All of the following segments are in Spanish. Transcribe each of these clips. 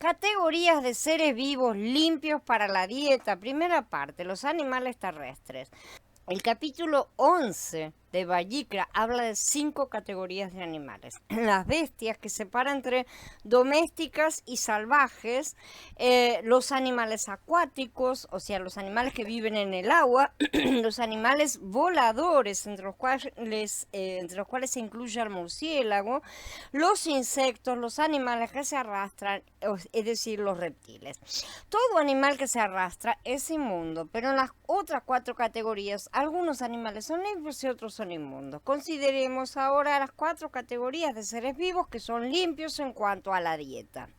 Categorías de seres vivos limpios para la dieta. Primera parte, los animales terrestres. El capítulo 11 de Vallicra habla de 5 categorías de animales. Las bestias, que separa entre domésticas y salvajes, los animales acuáticos, o sea, los animales que viven en el agua, los animales voladores, entre los cuales se incluye el murciélago, los insectos, los animales que se arrastran, es decir, los reptiles. Todo animal que se arrastra es inmundo, pero en las otras 4 categorías, algunos animales son limpios y otros son inmundos. Consideremos ahora las 4 categorías de seres vivos que son limpios en cuanto a la dieta.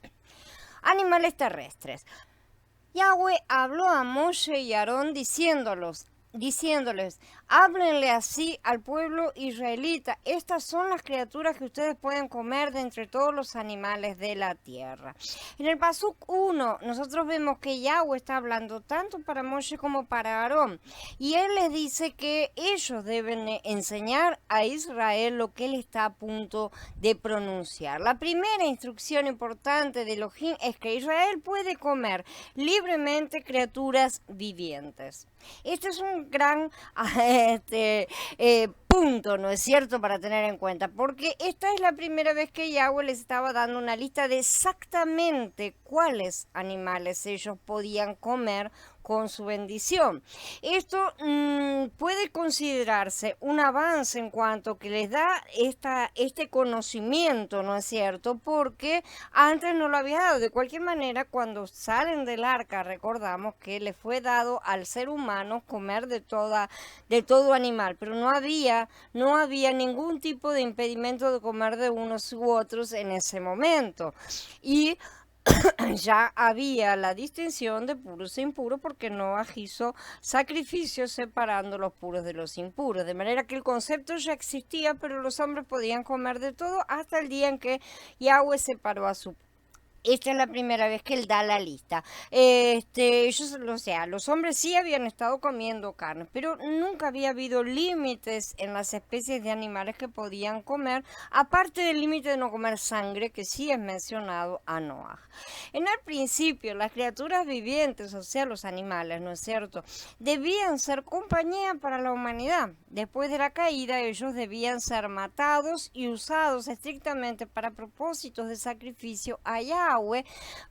Animales terrestres. Yahweh habló a Moshe y Aarón diciéndoles, háblenle así al pueblo israelita. Estas son las criaturas que ustedes pueden comer de entre todos los animales de la tierra. En el Pasuk 1, nosotros vemos que Yahweh está hablando tanto para Moshe como para Aarón. Y él les dice que ellos deben enseñar a Israel lo que él está a punto de pronunciar. La primera instrucción importante de Elohim es que Israel puede comer libremente criaturas vivientes. Este es un gran punto, ¿no es cierto?, para tener en cuenta, porque esta es la primera vez que Yahweh les estaba dando una lista de exactamente cuáles animales ellos podían comer con su bendición. Esto puede considerarse un avance en cuanto que les da este conocimiento, ¿no es cierto?, porque antes no lo había dado. De cualquier manera, cuando salen del arca, recordamos que le fue dado al ser humano comer de todo animal, pero no había ningún tipo de impedimento de comer de unos u otros en ese momento. Y ya había la distinción de puros e impuros porque Noah hizo sacrificios separando los puros de los impuros, de manera que el concepto ya existía, pero los hombres podían comer de todo hasta el día en que Yahweh separó a su. Esta es la primera vez que él da la lista. Los hombres sí habían estado comiendo carne, pero nunca había habido límites en las especies de animales que podían comer, aparte del límite de no comer sangre, que sí es mencionado a Noah. En el principio, las criaturas vivientes, o sea, los animales, ¿no es cierto?, debían ser compañía para la humanidad. Después de la caída, ellos debían ser matados y usados estrictamente para propósitos de sacrificio a Yahweh,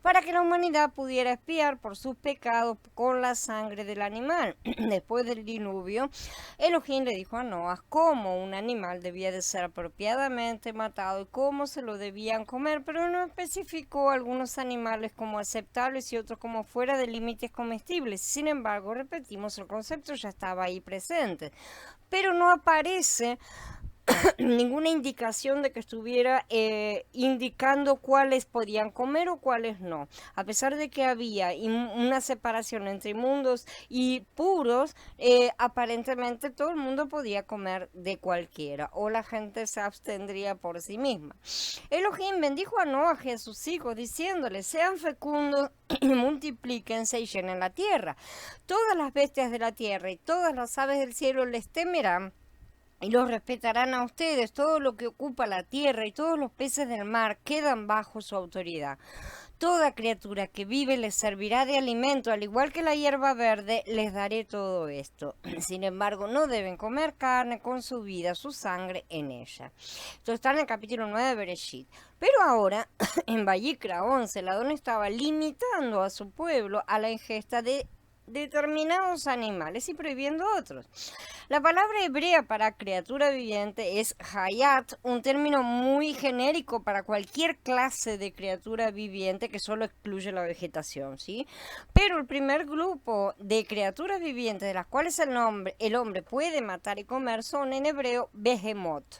para que la humanidad pudiera expiar por sus pecados con la sangre del animal. Después del diluvio, Elohim le dijo a Noah cómo un animal debía de ser apropiadamente matado y cómo se lo debían comer, pero no especificó algunos animales como aceptables y otros como fuera de límites comestibles. Sin embargo, repetimos, el concepto ya estaba ahí presente, pero no aparece ninguna indicación de que estuviera indicando cuáles podían comer o cuáles no. A pesar de que había una separación entre inmundos y puros, aparentemente todo el mundo podía comer de cualquiera, o la gente se abstendría por sí misma. Elohim bendijo a Noah y a sus hijos, diciéndoles: sean fecundos y multiplíquense y llenen la tierra. Todas las bestias de la tierra y todas las aves del cielo les temerán y los respetarán a ustedes. Todo lo que ocupa la tierra y todos los peces del mar quedan bajo su autoridad. Toda criatura que vive les servirá de alimento, al igual que la hierba verde, les daré todo esto. Sin embargo, no deben comer carne con su vida, su sangre en ella. Esto está en el capítulo 9 de Bereshit. Pero ahora, en Vallicra 11, el Adón estaba limitando a su pueblo a la ingesta de determinados animales y prohibiendo otros. La palabra hebrea para criatura viviente es hayat, un término muy genérico para cualquier clase de criatura viviente que solo excluye la vegetación, ¿sí? Pero el primer grupo de criaturas vivientes de las cuales el hombre puede matar y comer son en hebreo behemoth.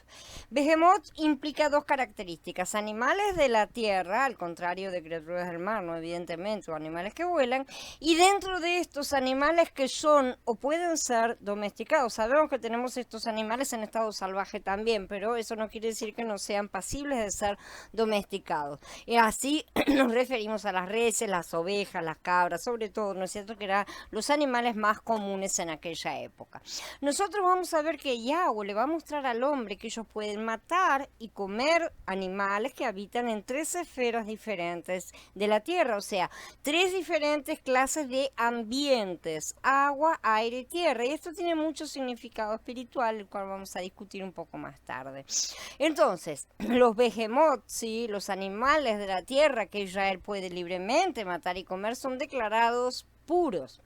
Behemoth implica 2 características: animales de la tierra, al contrario de criaturas del mar, no evidentemente, o animales que vuelan, y dentro de estos animales que son o pueden ser domesticados. Sabemos que tenemos estos animales en estado salvaje también, pero eso no quiere decir que no sean pasibles de ser domesticados. Y así nos referimos a las reses, las ovejas, las cabras, sobre todo, ¿no es cierto?, que eran los animales más comunes en aquella época. Nosotros vamos a ver que Yahweh le va a mostrar al hombre que ellos pueden matar y comer animales que habitan en 3 esferas diferentes de la tierra, o sea, 3 diferentes clases de ambientes: agua, aire y tierra. Y esto tiene mucho significado espiritual, el cual vamos a discutir un poco más tarde. Entonces, los behemoth, ¿sí?, los animales de la tierra que Israel puede libremente matar y comer, son declarados puros.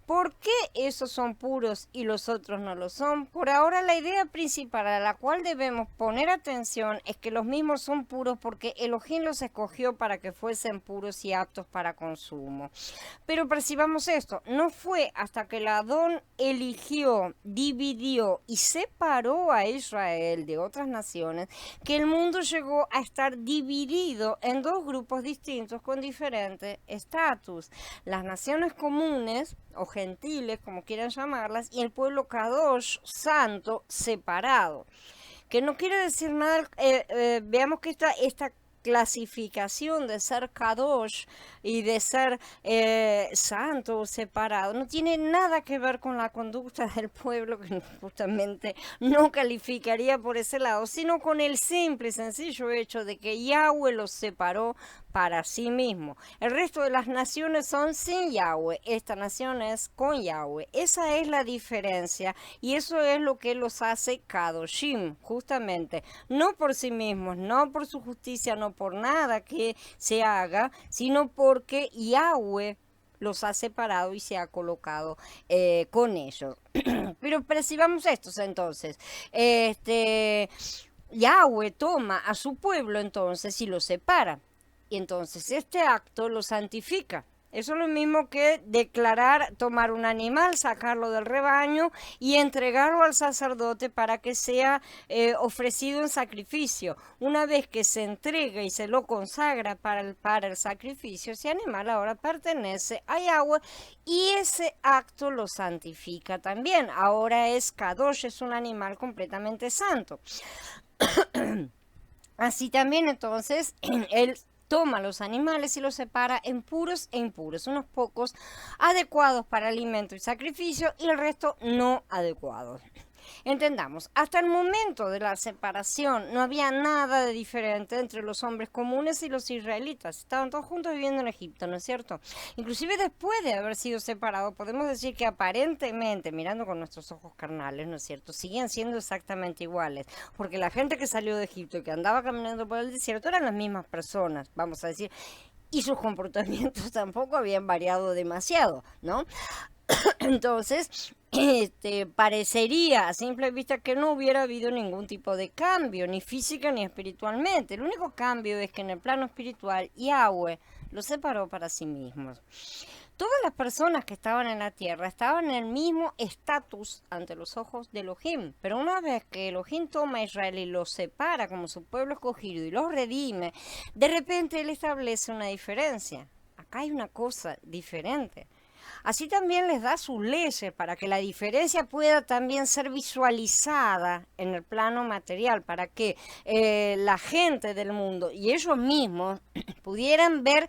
¿Por qué esos son puros y los otros no lo son? Por ahora, la idea principal a la cual debemos poner atención es que los mismos son puros porque Elohim los escogió para que fuesen puros y aptos para consumo. Pero percibamos esto: no fue hasta que el Adón eligió, dividió y separó a Israel de otras naciones que el mundo llegó a estar dividido en 2 grupos distintos con diferente estatus: las naciones comunes o gentiles, como quieran llamarlas, y el pueblo Kadosh, santo, separado. Que no quiere decir nada, veamos que esta clasificación de ser Kadosh y de ser santo o separado no tiene nada que ver con la conducta del pueblo, que justamente no calificaría por ese lado, sino con el simple y sencillo hecho de que Yahweh los separó para sí mismo. El resto de las naciones son sin Yahweh, esta nación es con Yahweh. Esa es la diferencia y eso es lo que los hace Kadoshim, justamente, no por sí mismos, no por su justicia, no por nada que se haga, sino porque Yahweh los ha separado y se ha colocado con ellos. Pero percibamos estos entonces. Yahweh toma a su pueblo entonces y lo separa. Y entonces este acto lo santifica. Eso es lo mismo que declarar, tomar un animal, sacarlo del rebaño y entregarlo al sacerdote para que sea ofrecido en sacrificio. Una vez que se entrega y se lo consagra para el sacrificio, ese animal ahora pertenece a Yahweh y ese acto lo santifica también. Ahora es Kadosh, es un animal completamente santo. Así también entonces él toma los animales y los separa en puros e impuros, unos pocos adecuados para alimento y sacrificio y el resto no adecuados. Entendamos, hasta el momento de la separación no había nada de diferente entre los hombres comunes y los israelitas. Estaban todos juntos viviendo en Egipto, ¿no es cierto? Inclusive después de haber sido separados, podemos decir que aparentemente, mirando con nuestros ojos carnales, ¿no es cierto?, siguen siendo exactamente iguales, porque la gente que salió de Egipto y que andaba caminando por el desierto eran las mismas personas, vamos a decir, y sus comportamientos tampoco habían variado demasiado, ¿no? Entonces, parecería a simple vista que no hubiera habido ningún tipo de cambio, ni física ni espiritualmente. El único cambio es que en el plano espiritual Yahweh los separó para sí mismos. Todas las personas que estaban en la tierra estaban en el mismo estatus ante los ojos de Elohim, pero una vez que Elohim toma a Israel y los separa como su pueblo escogido y los redime, de repente él establece una diferencia. Acá hay una cosa diferente. Así también les da sus leyes para que la diferencia pueda también ser visualizada en el plano material, para que la gente del mundo y ellos mismos pudieran ver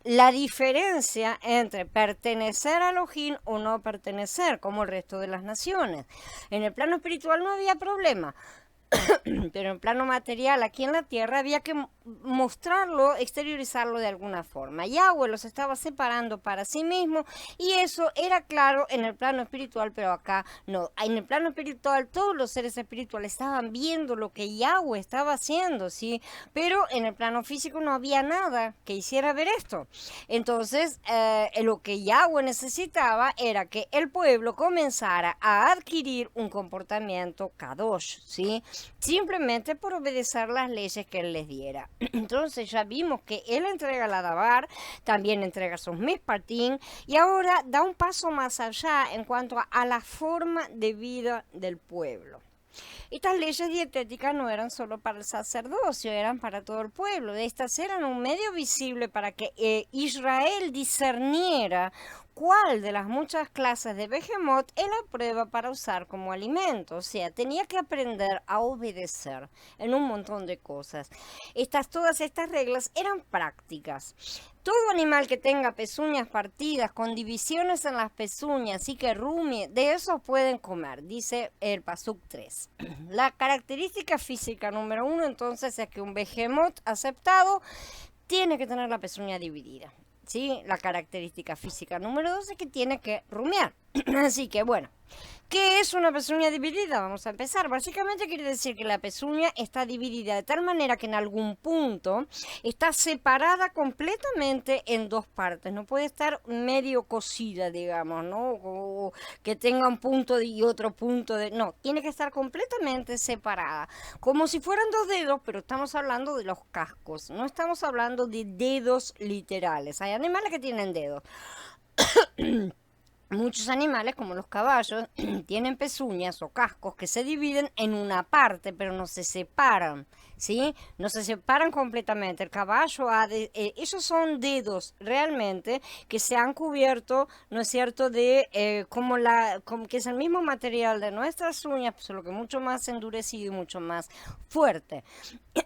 la diferencia entre pertenecer a Elohim o no pertenecer, como el resto de las naciones. En el plano espiritual no había problema. Pero en plano material, aquí en la tierra, había que mostrarlo, exteriorizarlo de alguna forma. Yahweh los estaba separando para sí mismo y eso era claro en el plano espiritual, pero acá no. En el plano espiritual todos los seres espirituales estaban viendo lo que Yahweh estaba haciendo, ¿sí? Pero en el plano físico no había nada que hiciera ver esto. Entonces, lo que Yahweh necesitaba era que el pueblo comenzara a adquirir un comportamiento kadosh, ¿sí? Simplemente por obedecer las leyes que él les diera. Entonces ya vimos que él entrega la Dabar, también entrega sus Mishpatim y ahora da un paso más allá en cuanto a la forma de vida del pueblo. Estas leyes dietéticas no eran solo para el sacerdocio, eran para todo el pueblo. Estas eran un medio visible para que Israel discerniera cuál de las muchas clases de behemoth era prueba para usar como alimento. O sea, tenía que aprender a obedecer en un montón de cosas. Todas estas reglas eran prácticas. Todo animal que tenga pezuñas partidas, con divisiones en las pezuñas y que rumie, de esos pueden comer, dice el Pasuk 3. La característica física número 1 entonces es que un behemoth aceptado tiene que tener la pezuña dividida. ¿Sí? La característica física número 2 es que tiene que rumiar. Así que bueno, ¿qué es una pezuña dividida? Vamos a empezar. Básicamente quiere decir que la pezuña está dividida de tal manera que en algún punto está separada completamente en dos partes. No puede estar medio cosida, digamos, ¿no? O que tenga un punto y otro punto de... No, tiene que estar completamente separada. Como si fueran dos dedos, pero estamos hablando de los cascos. No estamos hablando de dedos literales. Hay animales que tienen dedos. Muchos animales, como los caballos, tienen pezuñas o cascos que se dividen en una parte, pero no se separan, ¿sí? No se separan completamente. El caballo esos son dedos realmente que se han cubierto, ¿no es cierto?, de como que es el mismo material de nuestras uñas, solo que mucho más endurecido y mucho más fuerte.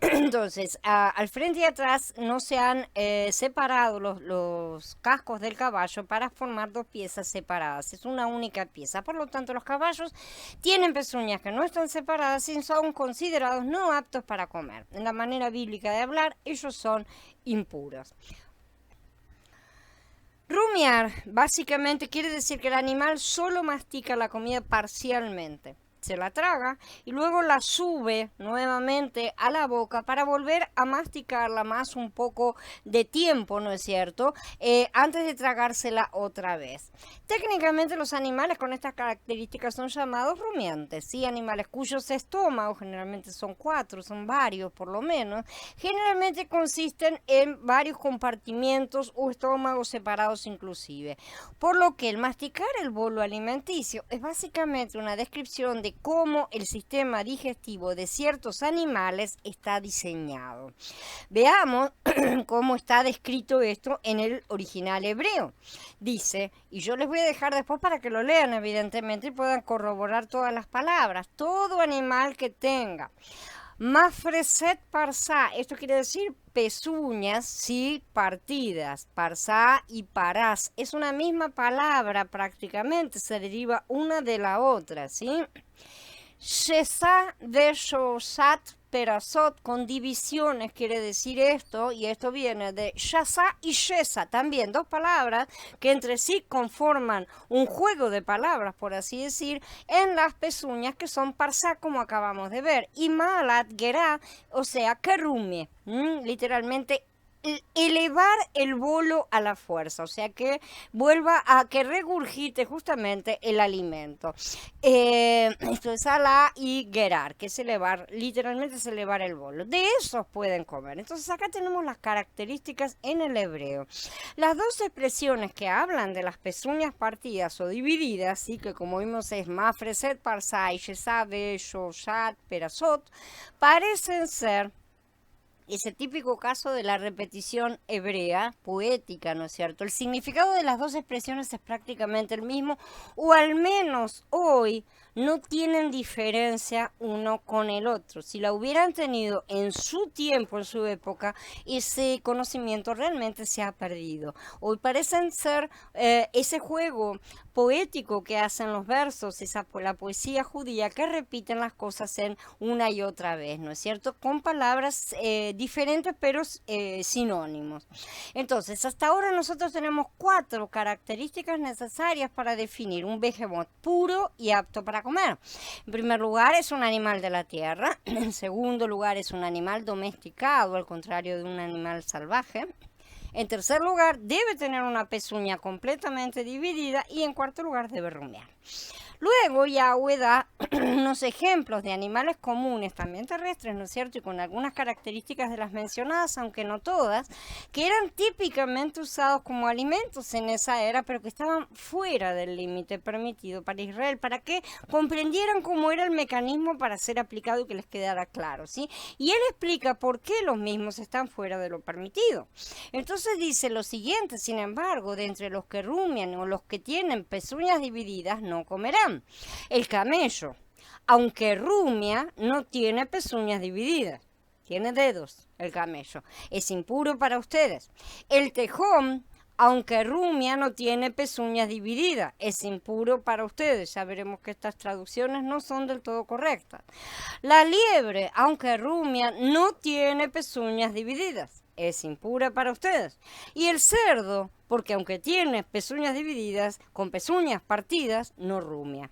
Entonces, al frente y atrás no se han separado los cascos del caballo para formar dos piezas separadas. Es una única pieza. Por lo tanto, los caballos tienen pezuñas que no están separadas y son considerados no aptos para comer. En la manera bíblica de hablar, ellos son impuros. Rumiar básicamente quiere decir que el animal solo mastica la comida parcialmente. Se la traga y luego la sube nuevamente a la boca para volver a masticarla más un poco de tiempo, ¿no es cierto?, antes de tragársela otra vez. Técnicamente los animales con estas características son llamados rumiantes, ¿sí? Animales cuyos estómagos, generalmente son 4, son varios por lo menos, generalmente consisten en varios compartimientos o estómagos separados inclusive. Por lo que el masticar el bolo alimenticio es básicamente una descripción de cómo el sistema digestivo de ciertos animales está diseñado. Veamos cómo está descrito esto en el original hebreo. Dice, y yo les voy a dejar después para que lo lean evidentemente y puedan corroborar todas las palabras, todo animal que tenga mafreset parsá, esto quiere decir pezuñas, sí, partidas, parsá y parás, es una misma palabra prácticamente, se deriva una de la otra, ¿sí? Shesá de Shosat Perasot, con divisiones quiere decir esto, y esto viene de Shasá y Shesa, también dos palabras que entre sí conforman un juego de palabras, por así decir, en las pezuñas que son parsá, como acabamos de ver, y Malat Gerá, o sea, que rumie, literalmente elevar el bolo a la fuerza, o sea que vuelva a que regurgite justamente el alimento. Esto es alá y gerar, que es elevar, literalmente es elevar el bolo. De esos pueden comer. Entonces acá tenemos las características en el hebreo. Las dos expresiones que hablan de las pezuñas partidas o divididas, ¿sí? Que como vimos es mafreset, parsai, shesabe, shoshat, perasot, parecen ser ese típico caso de la repetición hebrea, poética, ¿no es cierto? El significado de las dos expresiones es prácticamente el mismo, o al menos hoy no tienen diferencia uno con el otro. Si la hubieran tenido en su tiempo, en su época, ese conocimiento realmente se ha perdido. Hoy parecen ser ese juego poético que hacen los versos, la poesía judía que repiten las cosas en una y otra vez, ¿no es cierto? Con palabras diferentes pero sinónimos. Entonces, hasta ahora nosotros tenemos 4 características necesarias para definir un behemoth puro y apto para comer. En primer lugar, es un animal de la tierra. En segundo lugar, es un animal domesticado, al contrario de un animal salvaje. En tercer lugar, debe tener una pezuña completamente dividida y en cuarto lugar, debe rumiar. Luego Yahweh da unos ejemplos de animales comunes, también terrestres, ¿no es cierto? Y con algunas características de las mencionadas, aunque no todas, que eran típicamente usados como alimentos en esa era, pero que estaban fuera del límite permitido para Israel, para que comprendieran cómo era el mecanismo para ser aplicado y que les quedara claro, ¿sí? Y él explica por qué los mismos están fuera de lo permitido. Entonces dice lo siguiente: sin embargo, de entre los que rumian o los que tienen pezuñas divididas, no comerán. El camello, aunque rumia, no tiene pezuñas divididas. Tiene dedos el camello. Es impuro para ustedes. El tejón, aunque rumia, no tiene pezuñas divididas. Es impuro para ustedes. Ya veremos que estas traducciones no son del todo correctas. La liebre, aunque rumia, no tiene pezuñas divididas. Es impura para ustedes. Y el cerdo, porque aunque tiene pezuñas divididas, con pezuñas partidas, no rumia.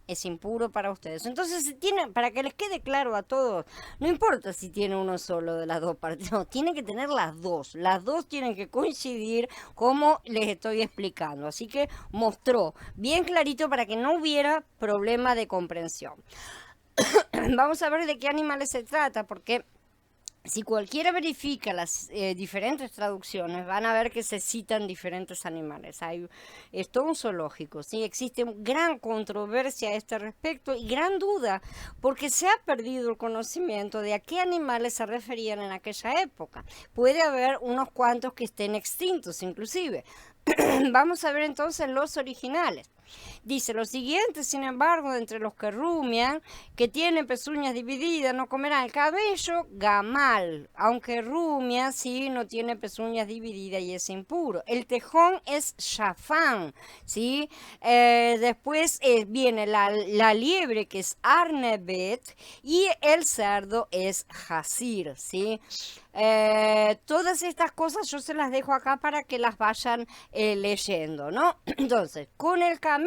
Es impuro para ustedes. Entonces, para que les quede claro a todos, no importa si tiene uno solo de las dos partes, no, tiene que tener las dos. Las dos tienen que coincidir como les estoy explicando. Así que mostró bien clarito para que no hubiera problema de comprensión. Vamos a ver de qué animales se trata, porque si cualquiera verifica las diferentes traducciones, van a ver que se citan diferentes animales. Es todo un zoológico, ¿sí? Existe gran controversia a este respecto y gran duda, porque se ha perdido el conocimiento de a qué animales se referían en aquella época. Puede haber unos cuantos que estén extintos, inclusive. Vamos a ver entonces los originales. Dice lo siguiente: sin embargo, entre los que rumian, que tienen pezuñas divididas, no comerán. El camello, gamal, aunque rumia, sí, no tiene pezuñas divididas y es impuro. El tejón es shafán, ¿sí? Después viene la liebre, que es arnebet, y el cerdo es jasir, ¿sí? Todas estas cosas yo se las dejo acá para que las vayan leyendo, ¿no? Entonces, con el camello,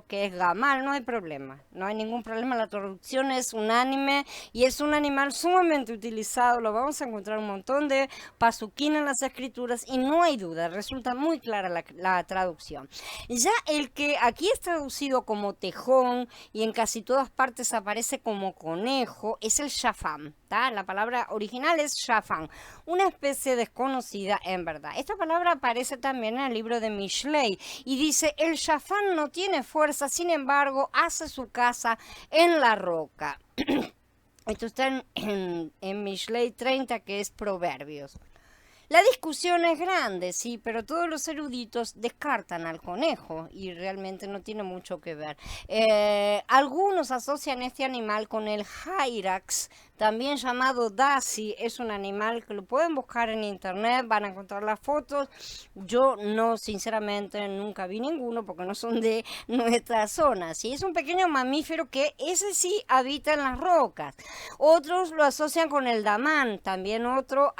que es gamal, no hay problema, no hay ningún problema. La traducción es unánime y es un animal sumamente utilizado. Lo vamos a encontrar un montón de pasuquín en las escrituras y no hay duda, resulta muy clara la traducción. Ya el que aquí es traducido como tejón y en casi todas partes aparece como conejo es el shafam. La palabra original es shafán, una especie desconocida en verdad. Esta palabra aparece también en el libro de Mishlei y dice: el shafán no tiene fuerza, sin embargo hace su casa en la roca. Esto está en Mishlei 30, que es Proverbios. La discusión es grande, sí, pero todos los eruditos descartan al conejo y realmente no tiene mucho que ver. Algunos asocian este animal con el hyrax, también llamado Dasi. Es un animal que lo pueden buscar en internet, van a encontrar las fotos. Yo no, sinceramente, nunca vi ninguno porque no son de nuestra zona. ¿Sí? Es un pequeño mamífero que ese sí habita en las rocas. Otros lo asocian con el damán, también otro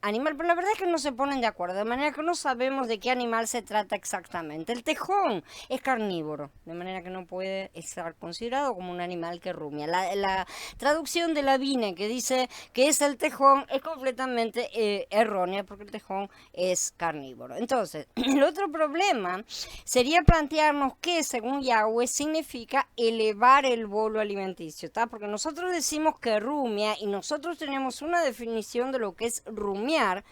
animal, pero la verdad es que no se ponen de acuerdo, de manera que no sabemos de qué animal se trata exactamente. El tejón es carnívoro, de manera que no puede estar considerado como un animal que rumia. La traducción de la Vine, que dice que es el tejón, es completamente errónea, porque el tejón es carnívoro. Entonces, el otro problema sería plantearnos qué, según Yahweh, significa elevar el bolo alimenticio, ¿está? Porque nosotros decimos que rumia y nosotros tenemos una definición de lo que es rumiar,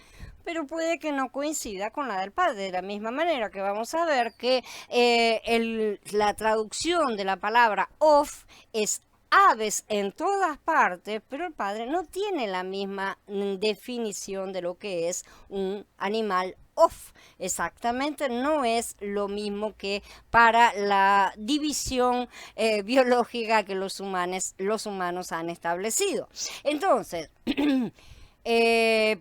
pero puede que no coincida con la del padre, de la misma manera que vamos a ver que la traducción de la palabra of es aves en todas partes, pero el padre no tiene la misma definición de lo que es un animal of. Exactamente, no es lo mismo que para la división biológica que los humanos han establecido. Entonces,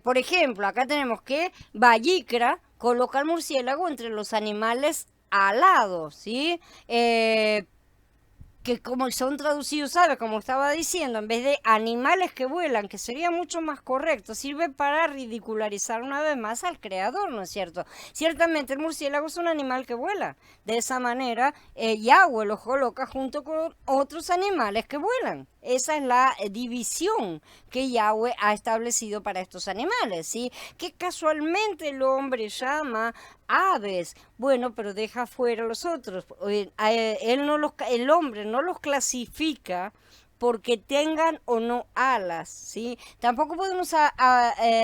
por ejemplo, acá tenemos que Vallicra coloca al murciélago entre los animales alados, ¿sí? Que como son traducidos, ¿sabe? Como estaba diciendo, en vez de animales que vuelan, que sería mucho más correcto, sirve para ridicularizar una vez más al creador, ¿no es cierto? Ciertamente el murciélago es un animal que vuela. De esa manera, Yahweh lo coloca junto con otros animales que vuelan. esa es la división que Yahweh ha establecido para estos animales, ¿sí? Que casualmente el hombre llama aves, bueno, pero deja fuera los otros. El hombre no los clasifica porque tengan o no alas, ¿sí? Tampoco podemos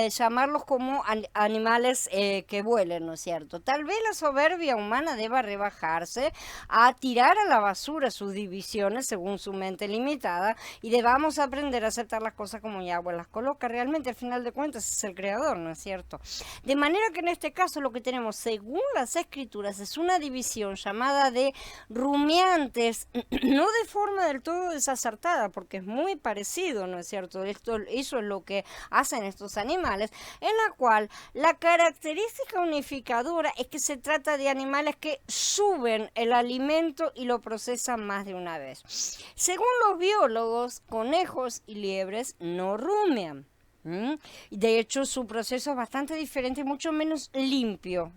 llamarlos como animales que vuelen, ¿no es cierto? Tal vez la soberbia humana deba rebajarse a tirar a la basura sus divisiones según su mente limitada y debamos aprender a aceptar las cosas como Yahweh las coloca. Realmente, al final de cuentas, es el creador, ¿no es cierto? De manera que en este caso lo que tenemos, según las escrituras, es una división llamada de rumiantes, no de forma del todo desacertada, porque es muy parecido, ¿no es cierto? Eso es lo que hacen estos animales, en la cual la característica unificadora es que se trata de animales que suben el alimento y lo procesan más de una vez. Según los biólogos, conejos y liebres no rumian. De hecho, su proceso es bastante diferente y mucho menos limpio.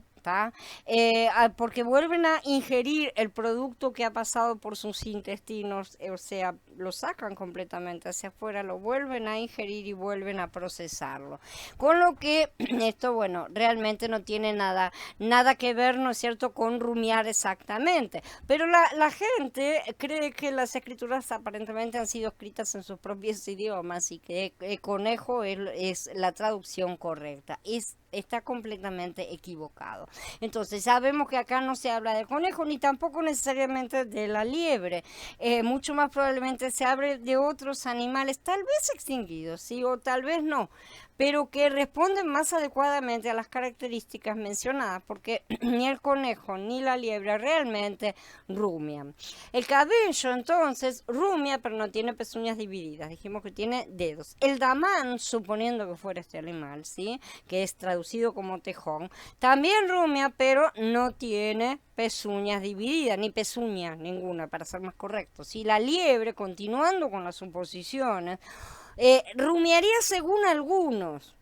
Porque vuelven a ingerir el producto que ha pasado por sus intestinos, o sea, lo sacan completamente hacia afuera, lo vuelven a ingerir y vuelven a procesarlo. Con lo que esto, bueno, realmente no tiene nada que ver, ¿no es cierto?, con rumiar exactamente. Pero la gente cree que las escrituras aparentemente han sido escritas en sus propios idiomas y que conejo es la traducción correcta. Está completamente equivocado. Entonces sabemos que acá no se habla de conejo ni tampoco necesariamente de la liebre. Mucho más probablemente se habla de otros animales tal vez extinguidos, ¿sí? O tal vez no, pero que responden más adecuadamente a las características mencionadas, porque ni el conejo ni la liebre realmente rumian. El caballo entonces rumia, pero no tiene pezuñas divididas, dijimos que tiene dedos. El damán, suponiendo que fuera este animal, ¿sí?, que es traducido como tejón, también rumia, pero no tiene pezuñas divididas, ni pezuña ninguna, para ser más correcto. Si la liebre, continuando con las suposiciones, rumiaría según algunos,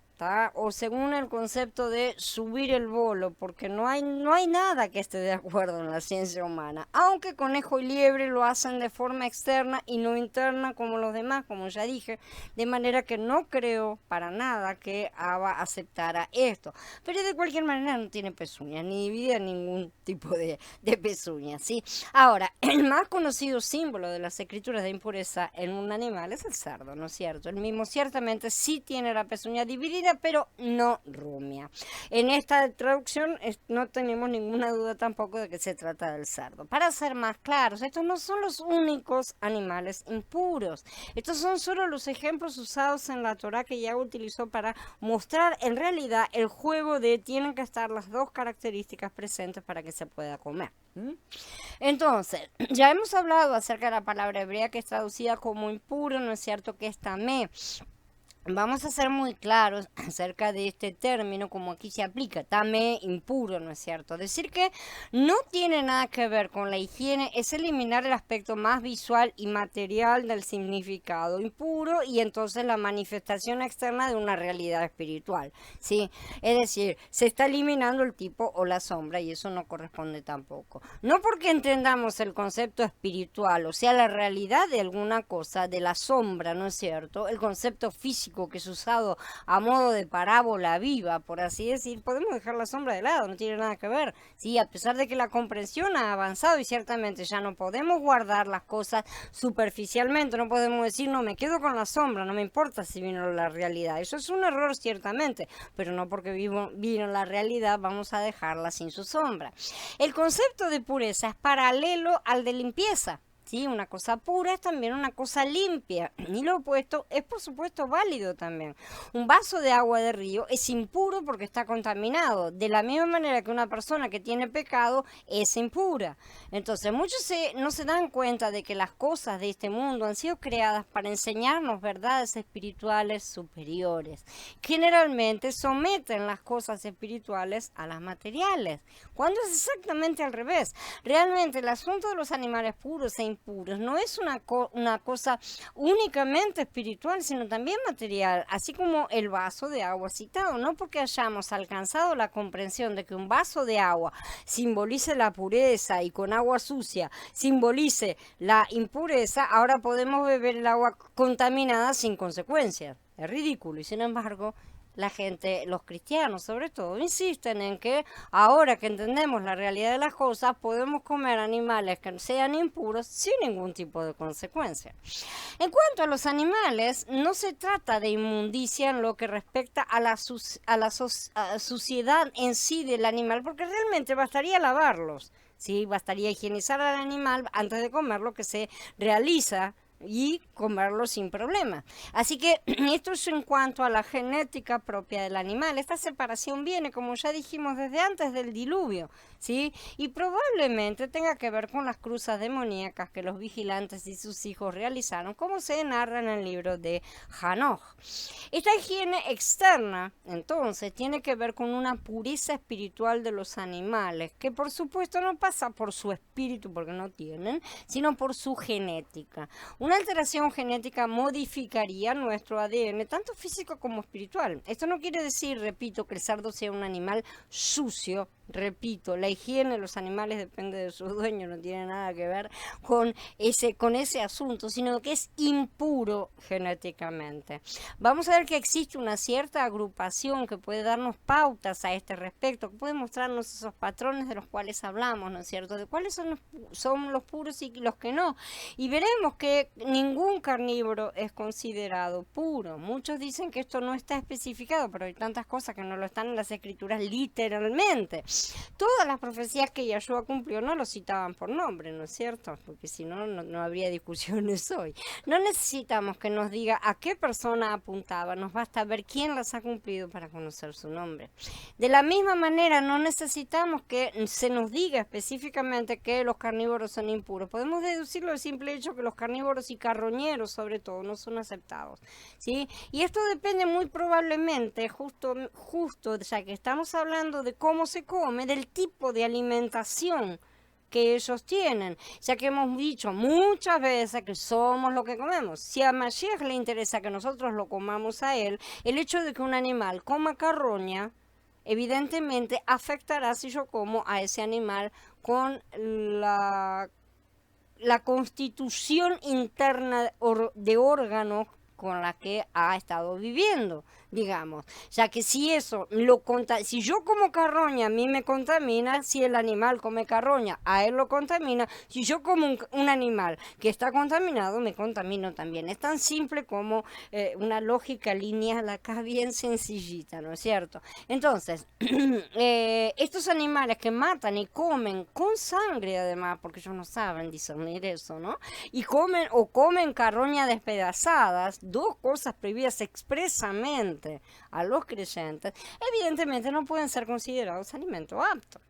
o según el concepto de subir el bolo, porque no hay nada que esté de acuerdo en la ciencia humana, aunque conejo y liebre lo hacen de forma externa y no interna como los demás, como ya dije, de manera que no creo para nada que Abba aceptara esto, pero de cualquier manera no tiene pezuñas, ni divide ningún tipo de pezuñas, ¿sí? Ahora, el más conocido símbolo de las escrituras de impureza en un animal es el cerdo, ¿no es cierto? El mismo ciertamente sí tiene la pezuña dividida, pero no rumia. En esta traducción no tenemos ninguna duda tampoco de que se trata del cerdo. Para ser más claros, estos no son los únicos animales impuros. Estos son solo los ejemplos usados en la Torá que Yahweh utilizó para mostrar en realidad el juego de tienen que estar las dos características presentes para que se pueda comer. Entonces, ya hemos hablado acerca de la palabra hebrea que es traducida como impuro, ¿no es cierto?, que es tamé. Vamos a ser muy claros acerca de este término, como aquí se aplica, tamé, impuro, ¿no es cierto? Decir que no tiene nada que ver con la higiene es eliminar el aspecto más visual y material del significado impuro y entonces la manifestación externa de una realidad espiritual, ¿sí? Es decir, se está eliminando el tipo o la sombra y eso no corresponde tampoco. No porque entendamos el concepto espiritual, o sea, la realidad de alguna cosa, de la sombra, ¿no es cierto? El concepto físico que es usado a modo de parábola viva, por así decir, podemos dejar la sombra de lado, no tiene nada que ver, ¿sí? A pesar de que la comprensión ha avanzado y ciertamente ya no podemos guardar las cosas superficialmente, no podemos decir, no, me quedo con la sombra, no me importa si vino la realidad, eso es un error ciertamente, pero no porque vino la realidad vamos a dejarla sin su sombra. El concepto de pureza es paralelo al de limpieza. Sí, una cosa pura es también una cosa limpia y lo opuesto es por supuesto válido también. Un vaso de agua de río es impuro porque está contaminado, de la misma manera que una persona que tiene pecado es impura. Entonces muchos no se dan cuenta de que las cosas de este mundo han sido creadas para enseñarnos verdades espirituales superiores. Generalmente someten las cosas espirituales a las materiales, cuando es exactamente al revés. Realmente el asunto de los animales puros e impuros no es una cosa únicamente espiritual, sino también material, así como el vaso de agua citado. No porque hayamos alcanzado la comprensión de que un vaso de agua simbolice la pureza y con agua sucia simbolice la impureza, ahora podemos beber el agua contaminada sin consecuencias. Es ridículo y sin embargo la gente, los cristianos sobre todo, insisten en que ahora que entendemos la realidad de las cosas, podemos comer animales que sean impuros sin ningún tipo de consecuencia. En cuanto a los animales, no se trata de inmundicia en lo que respecta a la suciedad en sí del animal, porque realmente bastaría lavarlos, ¿sí? Bastaría higienizar al animal antes de comerlo, que se realiza, y comerlo sin problema. Así que esto es en cuanto a la genética propia del animal. Esta separación viene, como ya dijimos, desde antes del diluvio, ¿sí? Y probablemente tenga que ver con las cruzas demoníacas que los vigilantes y sus hijos realizaron, como se narra en el libro de Hanoch. Esta higiene externa, entonces, tiene que ver con una pureza espiritual de los animales, que por supuesto no pasa por su espíritu, porque no tienen, sino por su genética. Una alteración genética modificaría nuestro ADN, tanto físico como espiritual. Esto no quiere decir, repito, que el cerdo sea un animal sucio. Repito, la higiene de los animales depende de sus dueños, no tiene nada que ver con ese asunto, sino que es impuro genéticamente. Vamos a ver que existe una cierta agrupación que puede darnos pautas a este respecto, que puede mostrarnos esos patrones de los cuales hablamos, ¿no es cierto? De cuáles son los puros y los que no. Y veremos que ningún carnívoro es considerado puro. Muchos dicen que esto no está especificado, pero hay tantas cosas que no lo están en las escrituras literalmente. Todas las profecías que Yahshua cumplió no lo citaban por nombre, ¿no es cierto? Porque si no, no habría discusiones hoy. No necesitamos que nos diga a qué persona apuntaba, nos basta ver quién las ha cumplido para conocer su nombre. De la misma manera, no necesitamos que se nos diga específicamente que los carnívoros son impuros. Podemos deducirlo del simple hecho que los carnívoros y carroñeros, sobre todo, no son aceptados, ¿sí? Y esto depende muy probablemente, justo, ya que estamos hablando de cómo se come, del tipo de alimentación que ellos tienen, ya que hemos dicho muchas veces que somos lo que comemos. Si a Mashiach le interesa que nosotros lo comamos a él, el hecho de que un animal coma carroña evidentemente afectará si yo como a ese animal con la constitución interna de órganos con la que ha estado viviendo, digamos, ya que si si yo como carroña a mí me contamina, si el animal come carroña a él lo contamina, si yo como un animal que está contaminado me contamino también. Es tan simple como una lógica lineal acá bien sencillita, ¿no es cierto? Entonces, estos animales que matan y comen con sangre además, porque ellos no saben discernir eso, ¿no? Y comen carroña despedazadas, dos cosas prohibidas expresamente a los creyentes, evidentemente no pueden ser considerados alimento apto.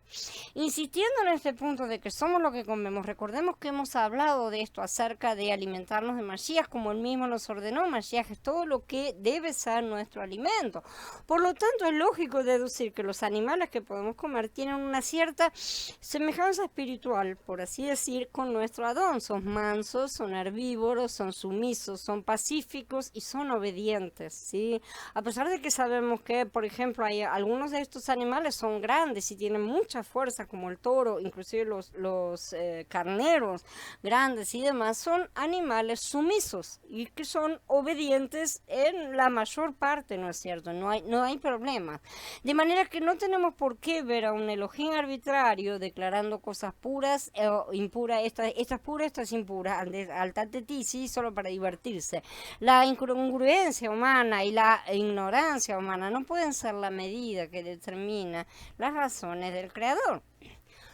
Insistiendo en este punto de que somos lo que comemos, recordemos que hemos hablado de esto acerca de alimentarnos de Mashiach, como él mismo nos ordenó. Mashiach es todo lo que debe ser nuestro alimento. Por lo tanto, es lógico deducir que los animales que podemos comer tienen una cierta semejanza espiritual, por así decir, con nuestro Adón. Son mansos, son herbívoros, son sumisos, son pacíficos y son obedientes, ¿sí? A pesar de que sabemos que, por ejemplo, algunos de estos animales son grandes y tienen mucha fuerza, como el toro, inclusive los carneros grandes y demás, son animales sumisos y que son obedientes en la mayor parte, ¿no es cierto? No hay problema. De manera que no tenemos por qué ver a un Elohim arbitrario declarando cosas puras o impuras, esta es pura, esta es impura, al tatetisi, solo para divertirse. La incongruencia humana y la ignorancia humana no pueden ser la medida que determina las razones del Creador.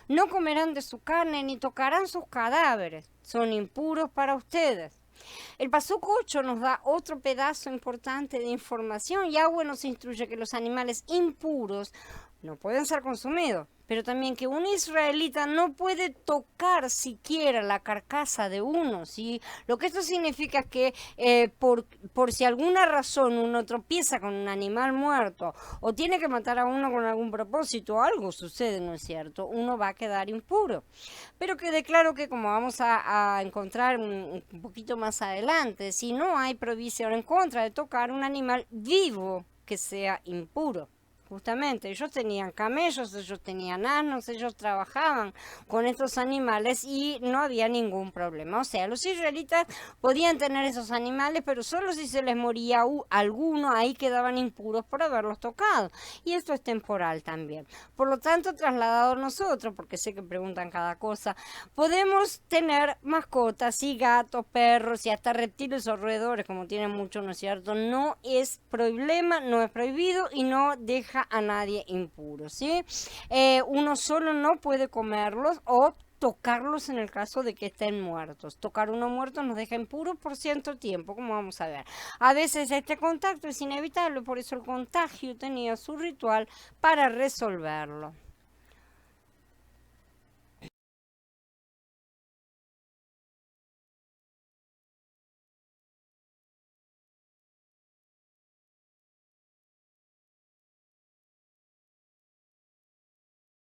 No comerán de su carne ni tocarán sus cadáveres, son impuros para ustedes. El Pasuk 8 nos da otro pedazo importante de información. Yahweh nos instruye que los animales impuros no pueden ser consumidos, pero también que un israelita no puede tocar siquiera la carcasa de uno, ¿sí? Lo que esto significa es que por si alguna razón uno tropieza con un animal muerto o tiene que matar a uno con algún propósito, algo sucede, ¿no es cierto? Uno va a quedar impuro. Pero quede claro que como vamos a encontrar un poquito más adelante, si no hay prohibición en contra de tocar un animal vivo que sea impuro. Justamente, ellos tenían camellos, ellos tenían asnos, ellos trabajaban con estos animales y no había ningún problema. O sea, los israelitas podían tener esos animales, pero solo si se les moría alguno, ahí quedaban impuros por haberlos tocado. Y esto es temporal también. Por lo tanto, trasladado nosotros, porque sé que preguntan cada cosa, podemos tener mascotas, y gatos, perros y hasta reptiles o roedores, como tienen muchos, ¿no es cierto? No es problema, no es prohibido y no deja a nadie impuro, ¿sí? Uno solo no puede comerlos o tocarlos en el caso de que estén muertos. Tocar uno muerto nos deja impuros por cierto tiempo, como vamos a ver. A veces este contacto es inevitable, por eso el contagio tenía su ritual para resolverlo.